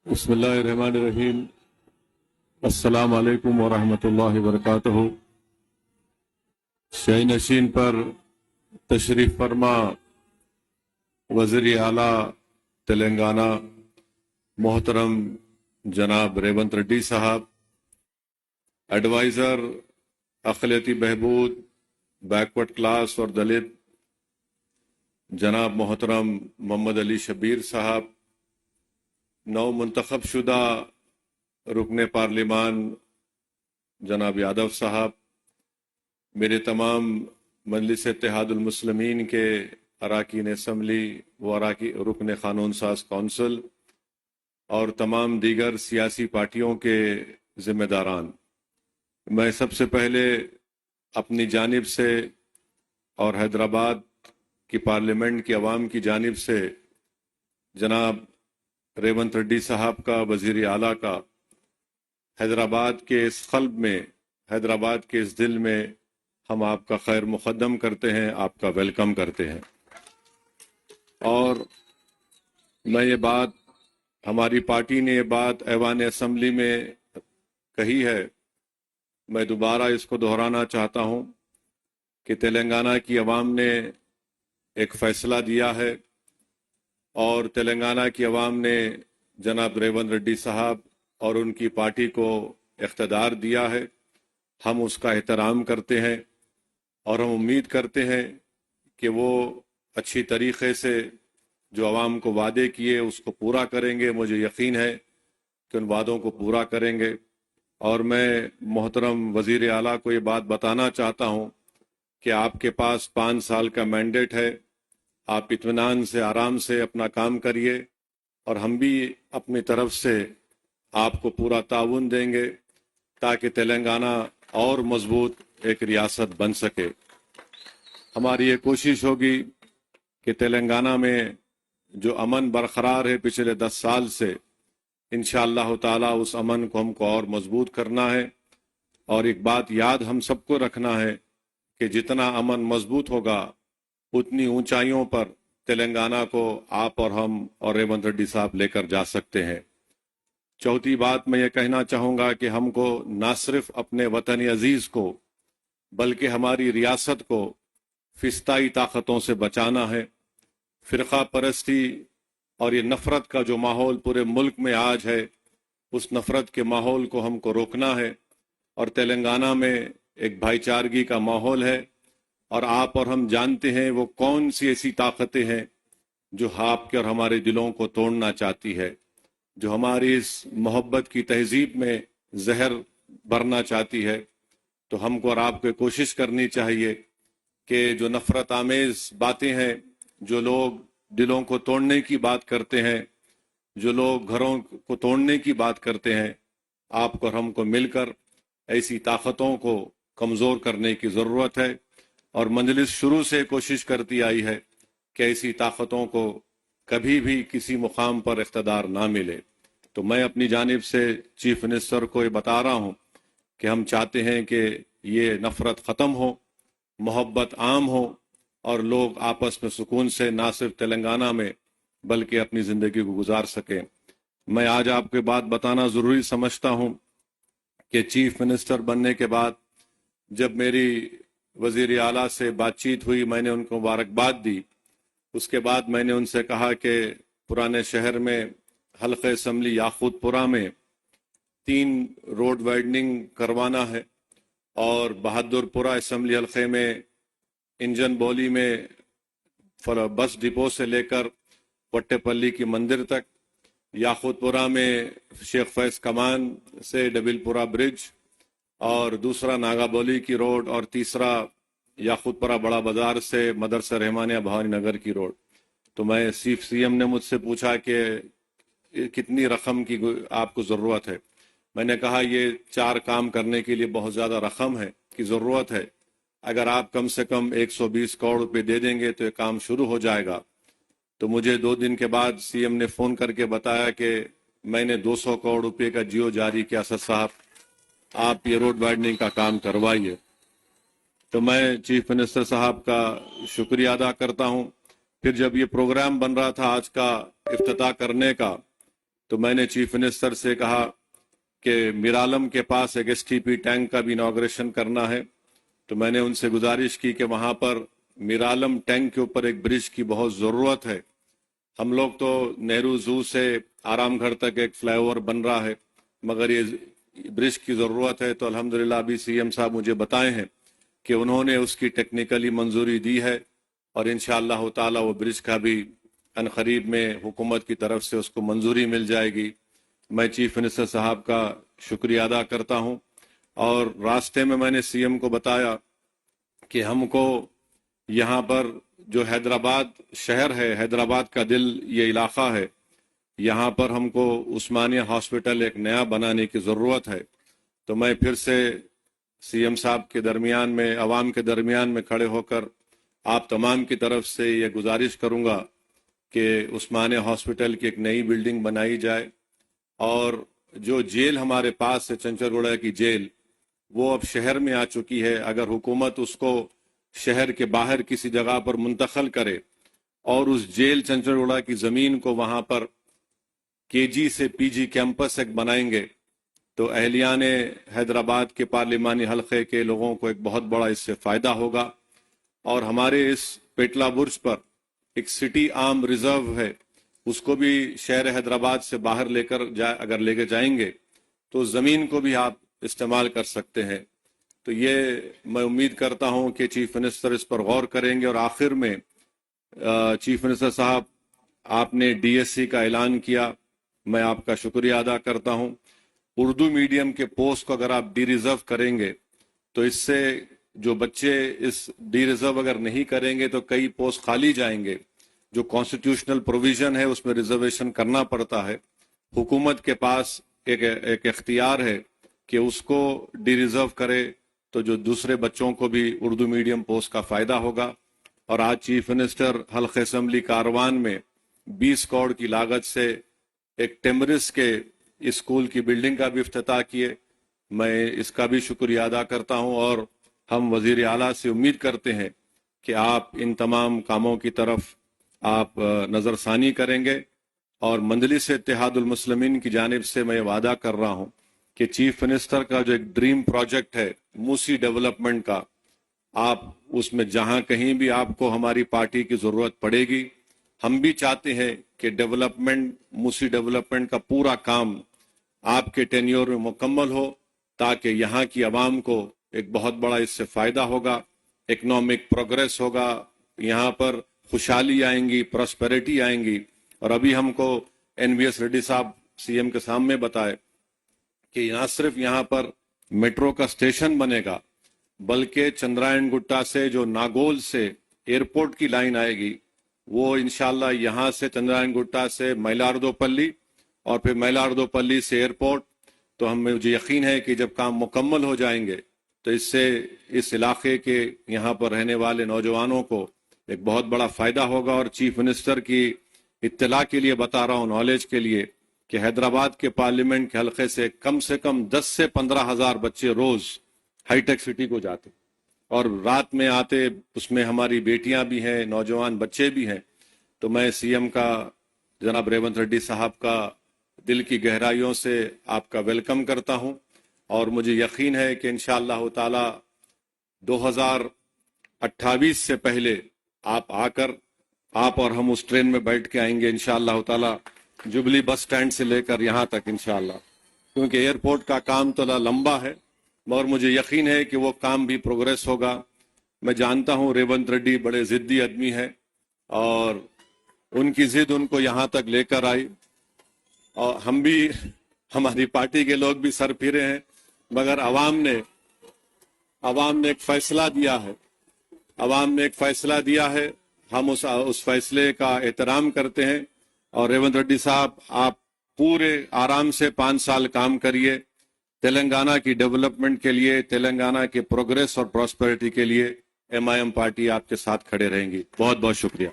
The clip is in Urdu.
بسم اللہ الرحمن الرحیم۔ السلام علیکم ورحمۃ اللہ وبرکاتہ۔ شاہی نشین پر تشریف فرما وزیر اعلیٰ تلنگانہ محترم جناب ریونت ریڈی صاحب، ایڈوائزر اقلیتی بہبود بیکورڈ کلاس اور دلت جناب محترم محمد علی شبیر صاحب، نو منتخب شدہ رکن پارلیمان جناب یادو صاحب، میرے تمام مجلس اتحاد المسلمین کے اراکین اسمبلی و رکن قانون ساز کونسل اور تمام دیگر سیاسی پارٹیوں کے ذمہ داران، میں سب سے پہلے اپنی جانب سے اور حیدرآباد کی پارلیمنٹ کی عوام کی جانب سے جناب ریونت ریڈی صاحب کا، وزیر اعلیٰ کا، حیدرآباد کے اس قلب میں، حیدرآباد کے اس دل میں ہم آپ کا خیر مقدم کرتے ہیں، آپ کا ویلکم کرتے ہیں۔ اور میں یہ بات، ہماری پارٹی نے یہ بات ایوان اسمبلی میں کہی ہے، میں دوبارہ اس کو دہرانا چاہتا ہوں کہ تلنگانہ کی عوام نے ایک فیصلہ دیا ہے اور تلنگانہ کی عوام نے جناب ریونت ریڈی صاحب اور ان کی پارٹی کو اقتدار دیا ہے۔ ہم اس کا احترام کرتے ہیں اور ہم امید کرتے ہیں کہ وہ اچھی طریقے سے جو عوام کو وعدے کیے اس کو پورا کریں گے۔ مجھے یقین ہے کہ ان وعدوں کو پورا کریں گے۔ اور میں محترم وزیر اعلیٰ کو یہ بات بتانا چاہتا ہوں کہ آپ کے پاس 5 سال کا مینڈیٹ ہے، آپ اطمینان سے، آرام سے اپنا کام کریے اور ہم بھی اپنی طرف سے آپ کو پورا تعاون دیں گے تاکہ تلنگانہ اور مضبوط ایک ریاست بن سکے۔ ہماری یہ کوشش ہوگی کہ تلنگانہ میں جو امن برقرار ہے پچھلے 10 سال سے، انشاءاللہ تعالی اس امن کو ہم کو اور مضبوط کرنا ہے۔ اور ایک بات یاد ہم سب کو رکھنا ہے کہ جتنا امن مضبوط ہوگا اتنی اونچائیوں پر تلنگانہ کو آپ اور ہم اور ریونت ریڈی صاحب لے کر جا سکتے ہیں۔ چوتھی بات میں یہ کہنا چاہوں گا کہ ہم کو نہ صرف اپنے وطن عزیز کو بلکہ ہماری ریاست کو فسطائی طاقتوں سے بچانا ہے۔ فرقہ پرستی اور یہ نفرت کا جو ماحول پورے ملک میں آج ہے، اس نفرت کے ماحول کو ہم کو روکنا ہے۔ اور تلنگانہ میں ایک بھائی چارگی کا ماحول ہے اور آپ اور ہم جانتے ہیں وہ کون سی ایسی طاقتیں ہیں جو آپ کے اور ہمارے دلوں کو توڑنا چاہتی ہے، جو ہماری اس محبت کی تہذیب میں زہر بھرنا چاہتی ہے۔ تو ہم کو اور آپ کو کوشش کرنی چاہیے کہ جو نفرت آمیز باتیں ہیں، جو لوگ دلوں کو توڑنے کی بات کرتے ہیں، جو لوگ گھروں کو توڑنے کی بات کرتے ہیں، آپ کو اور ہم کو مل کر ایسی طاقتوں کو کمزور کرنے کی ضرورت ہے۔ اور مجلس شروع سے کوشش کرتی آئی ہے کہ ایسی طاقتوں کو کبھی بھی کسی مقام پر اقتدار نہ ملے۔ تو میں اپنی جانب سے چیف منسٹر کو یہ بتا رہا ہوں کہ ہم چاہتے ہیں کہ یہ نفرت ختم ہو، محبت عام ہو اور لوگ آپس میں سکون سے نہ صرف تلنگانہ میں بلکہ اپنی زندگی کو گزار سکیں۔ میں آج آپ کو بات بتانا ضروری سمجھتا ہوں کہ چیف منسٹر بننے کے بعد جب میری وزیر اعلیٰ سے بات چیت ہوئی، میں نے ان کو مبارکباد دی۔ اس کے بعد میں نے ان سے کہا کہ پرانے شہر میں حلقہ اسمبلی یاقوت پورہ میں 3 روڈ وائڈننگ کروانا ہے اور بہادر پورہ اسمبلی حلقے میں انجن بولی میں بس ڈپو سے لے کر وٹے پلی کی مندر تک، یاقوت پورہ میں شیخ فیض کمان سے ڈبل پورہ برج، اور دوسرا ناگا بولی کی روڈ، اور تیسرا یاقوت پورہ بڑا بازار سے مدرسہ رحمانیہ بھوانی نگر کی روڈ۔ تو میں سی ایم نے مجھ سے پوچھا کہ کتنی رقم کی آپ کو ضرورت ہے؟ میں نے کہا یہ 4 کام کرنے کے لیے بہت زیادہ رقم ہے کی ضرورت ہے، اگر آپ کم سے کم 120 کروڑ روپے دے دیں گے تو یہ کام شروع ہو جائے گا۔ تو مجھے 2 دن کے بعد سی ایم نے فون کر کے بتایا کہ میں نے 200 کروڑ روپے کا جیو جاری کیا، اسد صاحب آپ یہ روڈ وائڈننگ کا کام کروائیے۔ تو میں چیف منسٹر صاحب کا شکریہ ادا کرتا ہوں۔ پھر جب یہ پروگرام بن رہا تھا آج کا افتتاح کرنے کا، تو میں نے چیف منسٹر سے کہا کہ میرالم کے پاس ایک STP ٹینک کا بھی انوگریشن کرنا ہے. تو میں نے ان سے گزارش کی کہ وہاں پر میرالم ٹینک کے اوپر ایک برج کی بہت ضرورت ہے. ہم لوگ تو نہرو زو سے آرام گھر تک ایک فلائی اوور بن رہا ہے، مگر یہ برج کی ضرورت ہے. تو الحمدللہ ابھی CM صاحب مجھے بتائے ہیں کہ انہوں نے اس کی ٹیکنیکلی منظوری دی ہے، اور انشاءاللہ تعالی وہ برج کا بھی عنقریب میں حکومت کی طرف سے اس کو منظوری مل جائے گی. میں چیف منسٹر صاحب کا شکریہ ادا کرتا ہوں. اور راستے میں نے CM کو بتایا کہ ہم کو یہاں پر جو حیدرآباد شہر ہے، حیدرآباد کا دل یہ علاقہ ہے، یہاں پر ہم کو عثمانیہ ہاسپٹل ایک نیا بنانے کی ضرورت ہے. تو میں پھر سے CM صاحب کے درمیان میں، عوام کے درمیان میں کھڑے ہو کر آپ تمام کی طرف سے یہ گزارش کروں گا کہ عثمانیہ ہاسپٹل کی ایک نئی بلڈنگ بنائی جائے. اور جو جیل ہمارے پاس ہے، چنچرگوڑا کی جیل، وہ اب شہر میں آ چکی ہے. اگر حکومت اس کو شہر کے باہر کسی جگہ پر منتقل کرے اور اس جیل چنچرگوڑا کی زمین کو وہاں پر KG سے PG کیمپس ایک بنائیں گے تو اہلیان حیدرآباد کے پارلیمانی حلقے کے لوگوں کو ایک بہت بڑا اس سے فائدہ ہوگا. اور ہمارے اس پیٹلا برج پر ایک سٹی آرم ریزرو ہے، اس کو بھی شہر حیدرآباد سے باہر اگر لے کے جائیں گے تو زمین کو بھی آپ استعمال کر سکتے ہیں. تو یہ میں امید کرتا ہوں کہ چیف منسٹر اس پر غور کریں گے. اور آخر میں چیف منسٹر صاحب، آپ نے DSC کا اعلان کیا، میں آپ کا شکریہ ادا کرتا ہوں. اردو میڈیم کے پوسٹ کو اگر آپ ڈی ریزرو کریں گے تو اس سے جو بچے اس ڈی ریزرو اگر نہیں کریں گے تو کئی پوسٹ خالی جائیں گے. جو کانسٹیٹیوشنل پروویژن ہے اس میں ریزرویشن کرنا پڑتا ہے. حکومت کے پاس ایک اختیار ہے کہ اس کو ڈی ریزرو کرے تو جو دوسرے بچوں کو بھی اردو میڈیم پوسٹ کا فائدہ ہوگا. اور آج چیف منسٹر حلقہ اسمبلی کاروان میں 20 کروڑ کی لاگت سے ایک ٹیمرس کے اسکول کی بلڈنگ کا بھی افتتاح کیے. میں اس کا بھی شکریہ ادا کرتا ہوں. اور ہم وزیر اعلیٰ سے امید کرتے ہیں کہ آپ ان تمام کاموں کی طرف آپ نظر ثانی کریں گے. اور مجلس اتحاد المسلمین کی جانب سے میں وعدہ کر رہا ہوں کہ چیف منسٹر کا جو ایک ڈریم پروجیکٹ ہے موسی ڈیولپمنٹ کا، آپ اس میں جہاں کہیں بھی آپ کو ہماری پارٹی کی ضرورت پڑے گی، ہم بھی چاہتے ہیں کہ موسی ڈیولپمنٹ کا پورا کام آپ کے ٹینیور میں مکمل ہو، تاکہ یہاں کی عوام کو ایک بہت بڑا اس سے فائدہ ہوگا، اکنامک پروگریس ہوگا، یہاں پر خوشحالی آئیں گی، پراسپیرٹی آئیں گی. اور ابھی ہم کو NVS ریڈی صاحب CM کے سامنے بتائے کہ نہ صرف یہاں پر میٹرو کا اسٹیشن بنے گا، بلکہ چندرائن گٹا سے جو ناگول سے ایئرپورٹ کی لائن آئے گی، وہ انشاءاللہ یہاں سے چندرائن گٹا سے مائلاردوپلی اور پھر مائلاردوپلی سے ایئرپورٹ. تو مجھے یقین ہے کہ جب کام مکمل ہو جائیں گے تو اس سے اس علاقے کے یہاں پر رہنے والے نوجوانوں کو ایک بہت بڑا فائدہ ہوگا. اور چیف منسٹر کی اطلاع کے لیے بتا رہا ہوں، نالج کے لیے، کہ حیدرآباد کے پارلیمنٹ کے حلقے سے 10 سے 15 ہزار بچے روز ہائی ٹیک سٹی کو جاتے اور رات میں آتے. اس میں ہماری بیٹیاں بھی ہیں، نوجوان بچے بھی ہیں. تو میں CM کا، جناب ریونت ریڈی صاحب کا دل کی گہرائیوں سے آپ کا ویلکم کرتا ہوں. اور مجھے یقین ہے کہ انشاءاللہ تعالی 2028 سے پہلے آپ آ کر آپ اور ہم اس ٹرین میں بیٹھ کے آئیں گے انشاءاللہ تعالی، جبلی بس سٹینڈ سے لے کر یہاں تک انشاءاللہ. کیونکہ ایئرپورٹ کا کام تو لمبا ہے، مگر مجھے یقین ہے کہ وہ کام بھی پروگریس ہوگا. میں جانتا ہوں ریونت ریڈی بڑے ضدی آدمی ہے اور ان کی ضد ان کو یہاں تک لے کر آئی. اور ہم بھی، ہماری پارٹی کے لوگ بھی سر پھرے ہیں، مگر عوام نے ایک فیصلہ دیا ہے. عوام نے ایک فیصلہ دیا ہے، ہم اس فیصلے کا احترام کرتے ہیں. اور ریونت ریڈی صاحب، آپ پورے آرام سے 5 سال کام کریے. تلنگانہ کی ڈیولپمنٹ کے لیے، تلنگانہ کے پروگریس اور پراسپیرٹی کے لیے MIM پارٹی آپ کے ساتھ کھڑے رہیں گی. بہت بہت شکریہ.